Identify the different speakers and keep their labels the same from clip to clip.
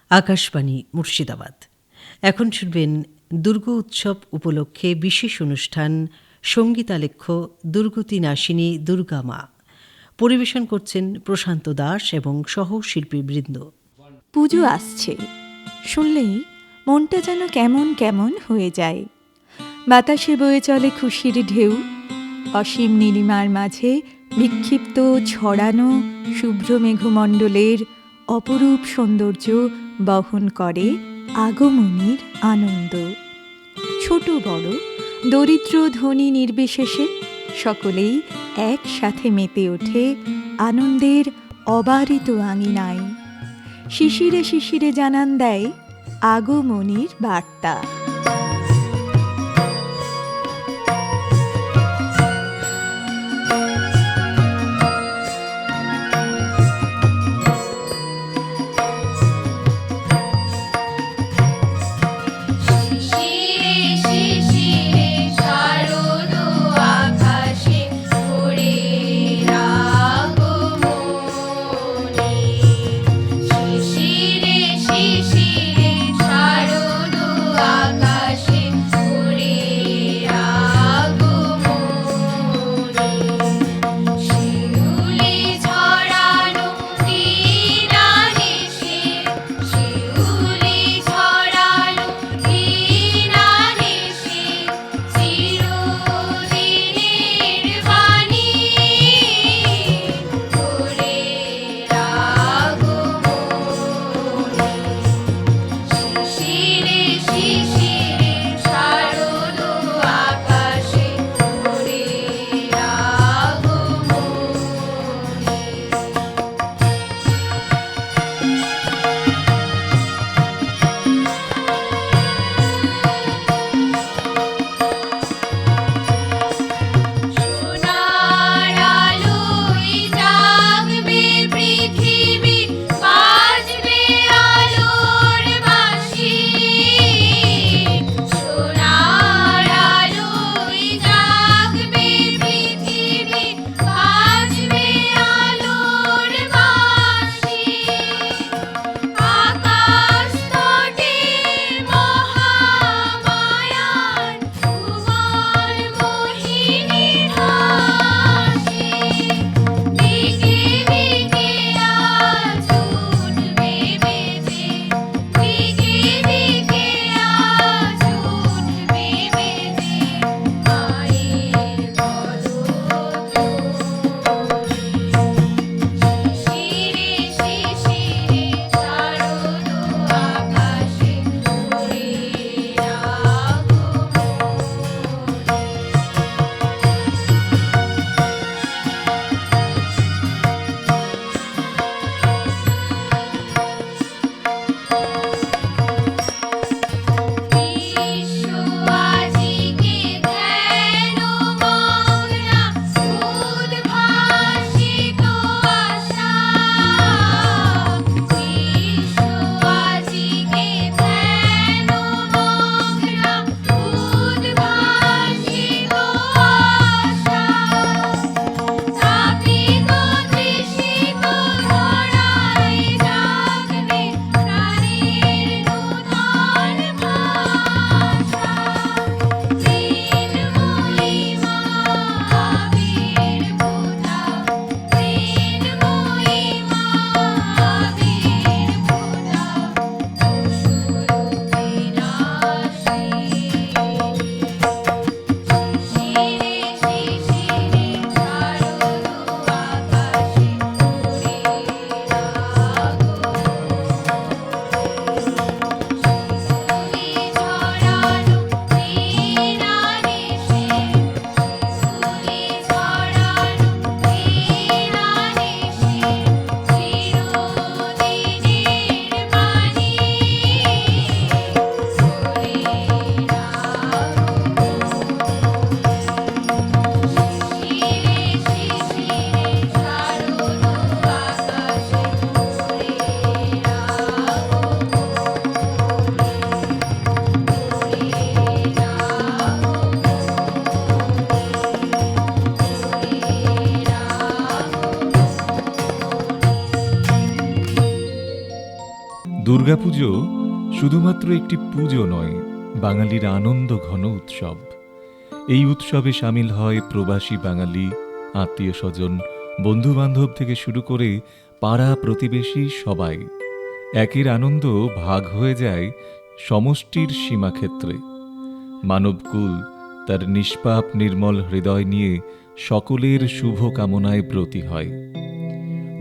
Speaker 1: আকাশবাণী মুর্শিদাবাদ। এখন শুনবেন দুর্গ উৎসব উপলক্ষে বিশেষ অনুষ্ঠান সঙ্গীতালেখ্য দুর্গতি নাশিনী দুর্গা মা। পরিবেশন করছেন প্রশান্ত দাস এবং সহশিল্পীবৃন্দ।
Speaker 2: পুজো আসছে শুনলেই মনটা যেন কেমন কেমন হয়ে যায়। বাতাসে বয়ে চলে খুশির ঢেউ। অসীম নীলিমার মাঝে বিক্ষিপ্ত ছড়ানো শুভ্র মেঘমণ্ডলের অপরূপ সৌন্দর্য বহন করে আগমনীর আনন্দ। ছোট বড়, দরিদ্র ধনী নির্বিশেষে সকলেই একসাথে মেতে ওঠে আনন্দের অবারিত আঙিনায়। শিশিরে শিশিরে জানান দেয় আগমনীর বার্তা।
Speaker 3: শিশিরে শিশিরে শারদ দুর্গাপুজো শুধুমাত্র একটি পুজো নয়, বাঙালির আনন্দ ঘন উৎসব। এই উৎসবে সামিল হয় প্রবাসী বাঙালি, আত্মীয় স্বজন, বন্ধু বান্ধব থেকে শুরু করে পাড়া প্রতিবেশী সবাই। একের আনন্দ ভাগ হয়ে যায় সমষ্টির সীমাক্ষেত্রে। মানবকুল তার নিষ্পাপ নির্মল হৃদয় নিয়ে সকলের শুভ কামনায় ব্রতী হয়।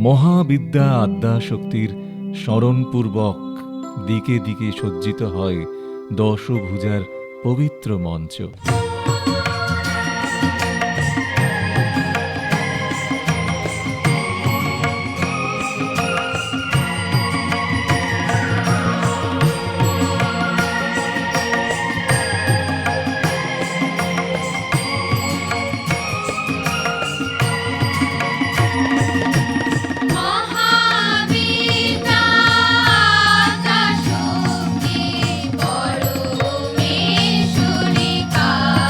Speaker 3: মহাবিদ্যা আদ্যা শক্তির স্মরণপূর্বক দিকে দিকে সজ্জিত হয় দশভুজার পবিত্র মঞ্চ।
Speaker 4: মহাবিদ্যা শক্তি পরমেশ্বরী কালী।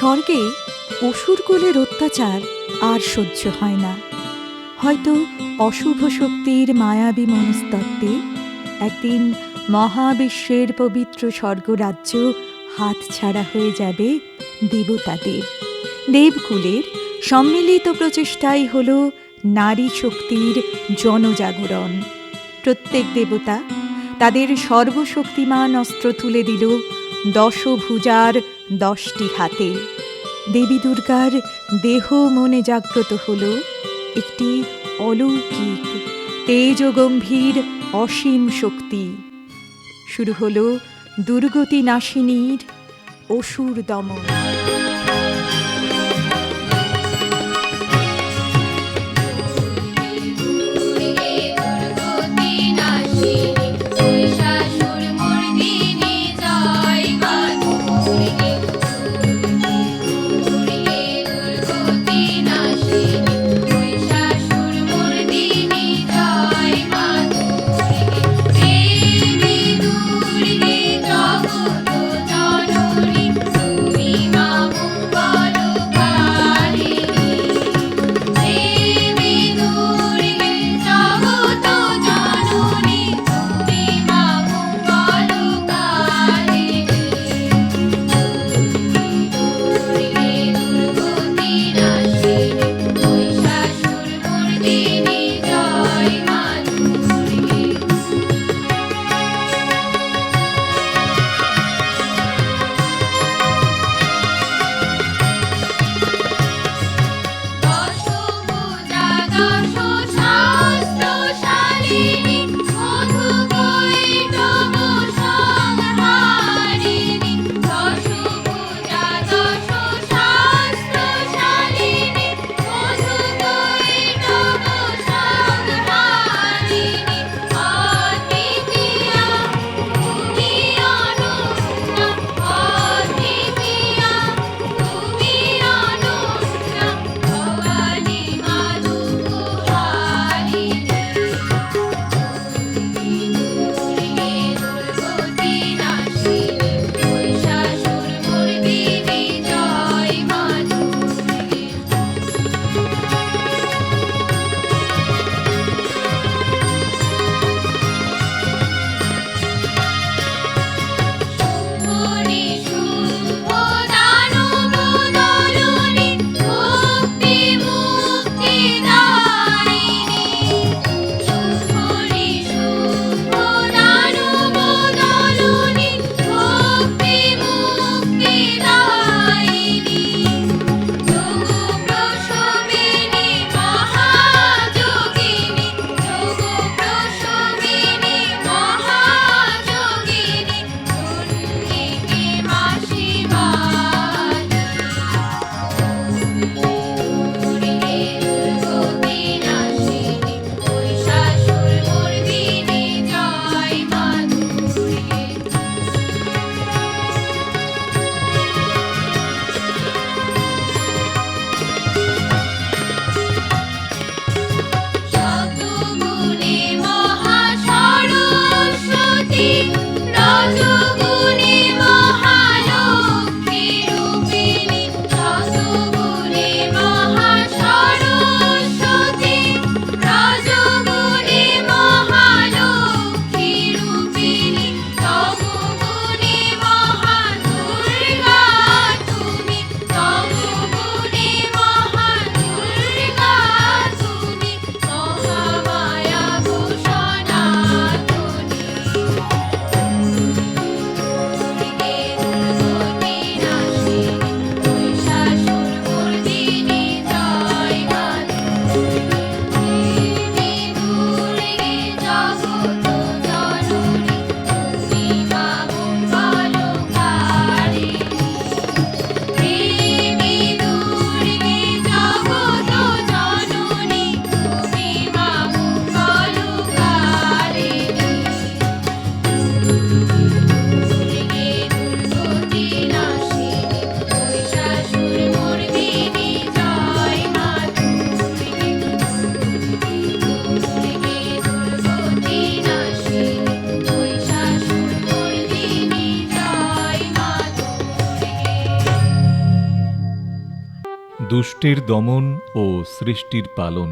Speaker 2: স্বর্গে অসুরকুলের অত্যাচার আর সহ্য হয় না। হয়তো অশুভ শক্তির মায়াবী মনস্তত্ত্বে একদিন মহাবিশ্বের পবিত্র স্বর্গরাজ্য হাতছাড়া হয়ে যাবে দেবতাদের। দেবকুলের সম্মিলিত প্রচেষ্টাই হল নারী শক্তির জনজাগরণ। প্রত্যেক দেবতা তাদের সর্বশক্তিমান অস্ত্র তুলে দিল দশভুজার 10টি হাতে। দেবী দুর্গার দেহ মনে জাগ্রত হল একটি অলৌকিক তেজগম্ভীর অসীম শক্তি। শুরু হল দুর্গতি নাশিনীর অসুর দমন।
Speaker 4: জগৎ জননী তুমি মা।
Speaker 3: দুষ্টের দমন ও সৃষ্টির পালন,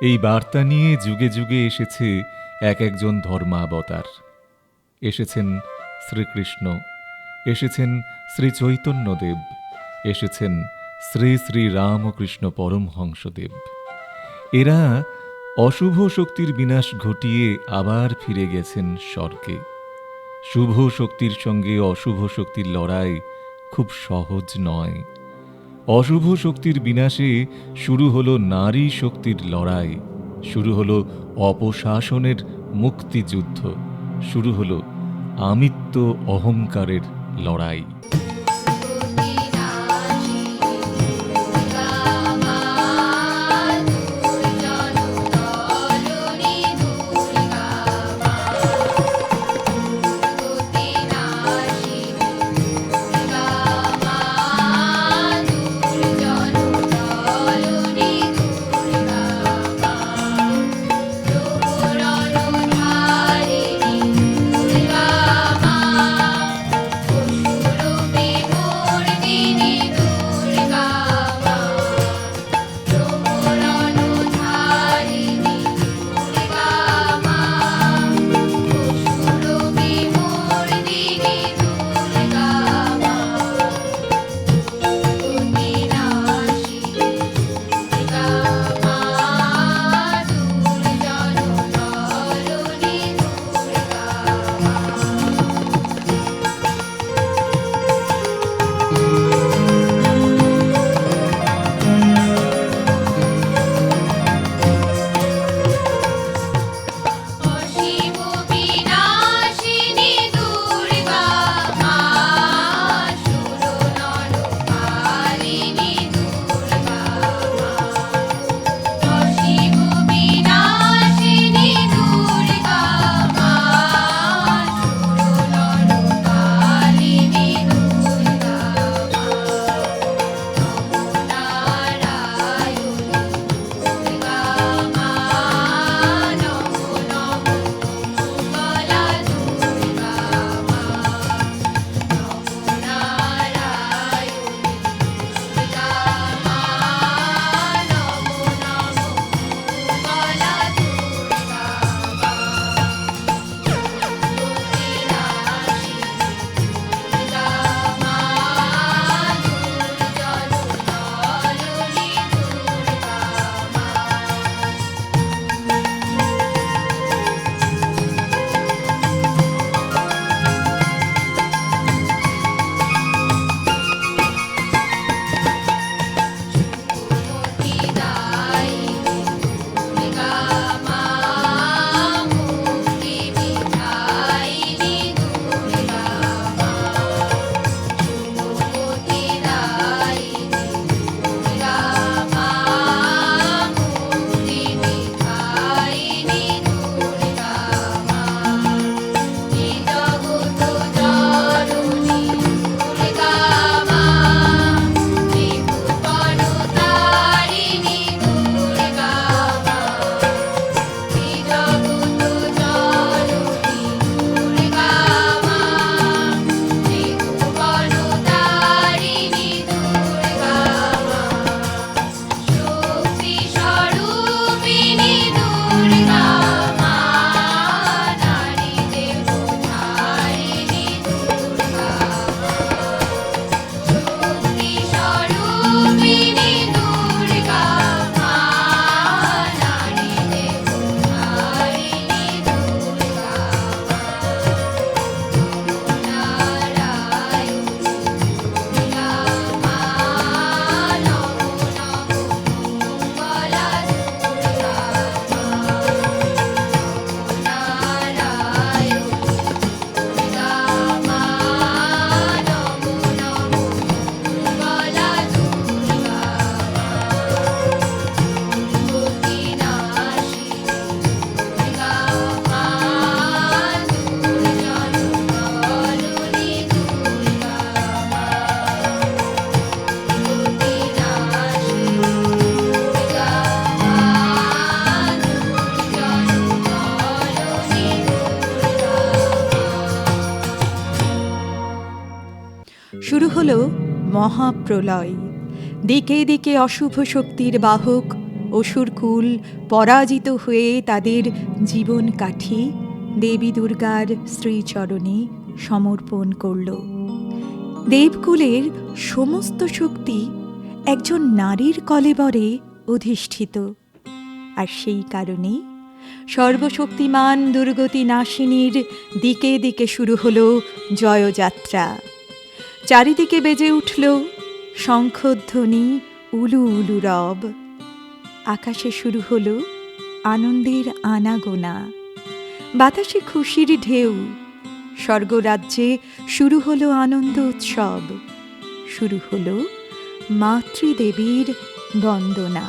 Speaker 3: এই বার্তা নিয়ে যুগে যুগে এসেছে এক একজন ধর্মাবতার। এসেছেন শ্রীকৃষ্ণ, এসেছেন শ্রী চৈতন্যদেব, এসেছেন শ্রী শ্রী রামকৃষ্ণ পরমহংসদেব। এরা অশুভ শক্তির বিনাশ ঘটিয়ে আবার ফিরে গেছেন স্বর্গে। শুভ শক্তির সঙ্গে অশুভ শক্তির লড়াই খুব সহজ নয়। অশুভ শক্তির বিনাশে শুরু হলো নারী শক্তির লড়াই, শুরু হলো অপশাসনের মুক্তিযুদ্ধ, শুরু হলো আমিত্ব অহংকারের লড়াই।
Speaker 2: শুরু হলো মহাপ্রলয়। দিকে দিকে অশুভ শক্তির বাহক অসুরকুল পরাজিত হয়ে তাদের জীবন কাঠি দেবী দুর্গার শ্রীচরণে সমর্পণ করল। দেবকুলের সমস্ত শক্তি একজন নারীর কলেবরে অধিষ্ঠিত, আর সেই কারণে সর্বশক্তিমান দুর্গতি নাশিনীর দিকে দিকে শুরু হলো জয়যাত্রা। চারিদিকে বেজে উঠল শঙ্খধ্বনি, উলু উলু রব। আকাশে শুরু হলো আনন্দের আনাগোনা, বাতাসে খুশির ঢেউ। স্বর্গরাজ্যে শুরু হলো আনন্দ উৎসব, শুরু হলো মাতৃদেবীর বন্দনা।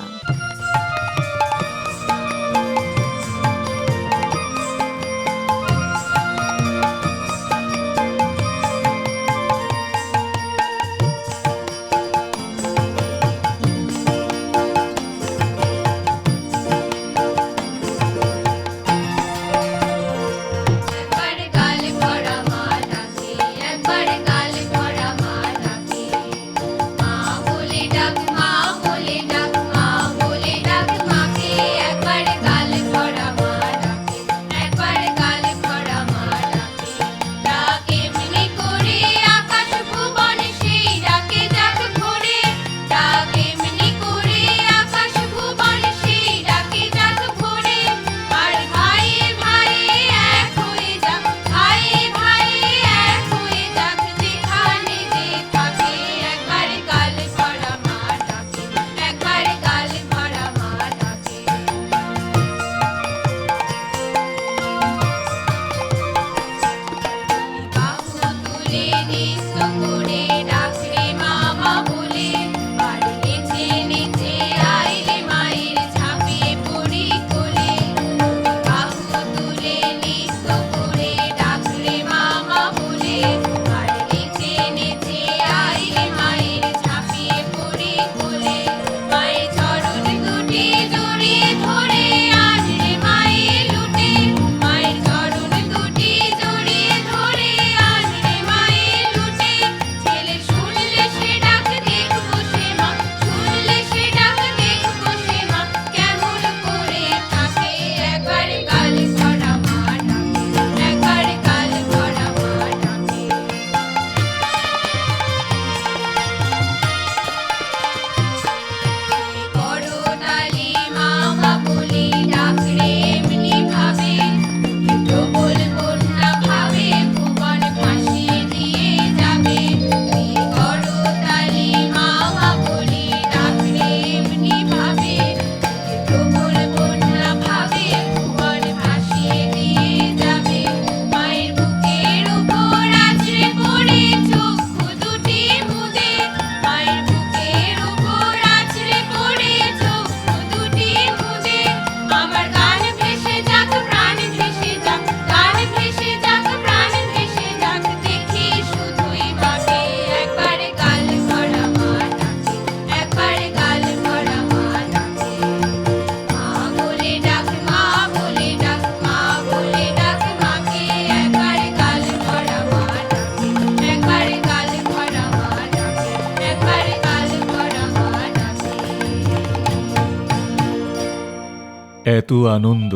Speaker 3: এত আনন্দ,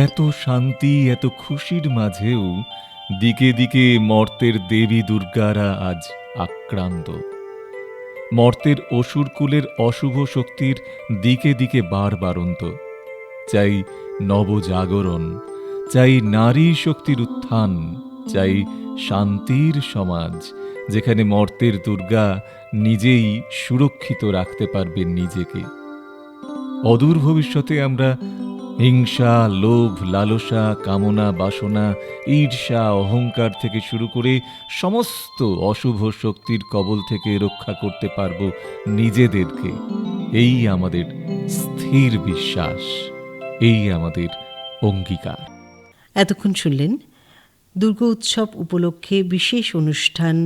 Speaker 3: এত শান্তি, এত খুশির মাঝেও দিকে দিকে মর্তের দেবী দুর্গারা আজ আক্রান্ত। মর্তের অসুরকুলের অশুভ শক্তির দিকে দিকে বারবারন্ত। চাই নবজাগরণ, চাই নারী শক্তির উত্থান, চাই শান্তির সমাজ যেখানে মর্তের দুর্গা নিজেই সুরক্ষিত রাখতে পারবেন নিজেকে। অদূর ভবিষ্যতে আমরা হিংসা, লোভ, লালসা, কামনা, বাসনা, ঈর্ষা, অহংকার থেকে শুরু করে সমস্ত অশুভ শক্তির কবল থেকে রক্ষা করতে পারব নিজেদেরকে। এই আমাদের স্থির বিশ্বাস, এই আমাদের অঙ্গীকার।
Speaker 1: এতক্ষণ শুনলেন দুর্গা উৎসব উপলক্ষে বিশেষ অনুষ্ঠান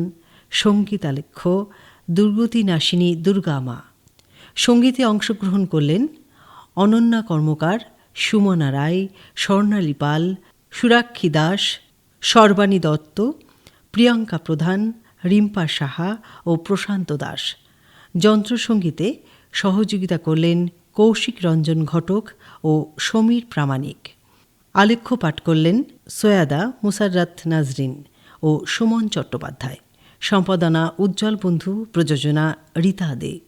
Speaker 1: সঙ্গীতালেখ্য দুর্গতি নাশিনী দুর্গা মা। সঙ্গীতে অংশগ্রহণ করলেন অনন্যা কর্মকার, সুমনা রায়, স্বর্ণালী পাল, সুরাক্ষী দাস, সর্বাণী দত্ত, প্রিয়াঙ্কা প্রধান, রিম্পা সাহা ও প্রশান্ত দাস। যন্ত্রসঙ্গীতে সহযোগিতা করলেন কৌশিক রঞ্জন ঘটক ও সমীর প্রামাণিক। আলেখ্য পাঠ করলেন সৈয়দা মুসাররাত নাজরিন ও সুমন চট্টোপাধ্যায়। সম্পাদনা উজ্জ্বল বন্ধু, প্রযোজনা রীতা দে।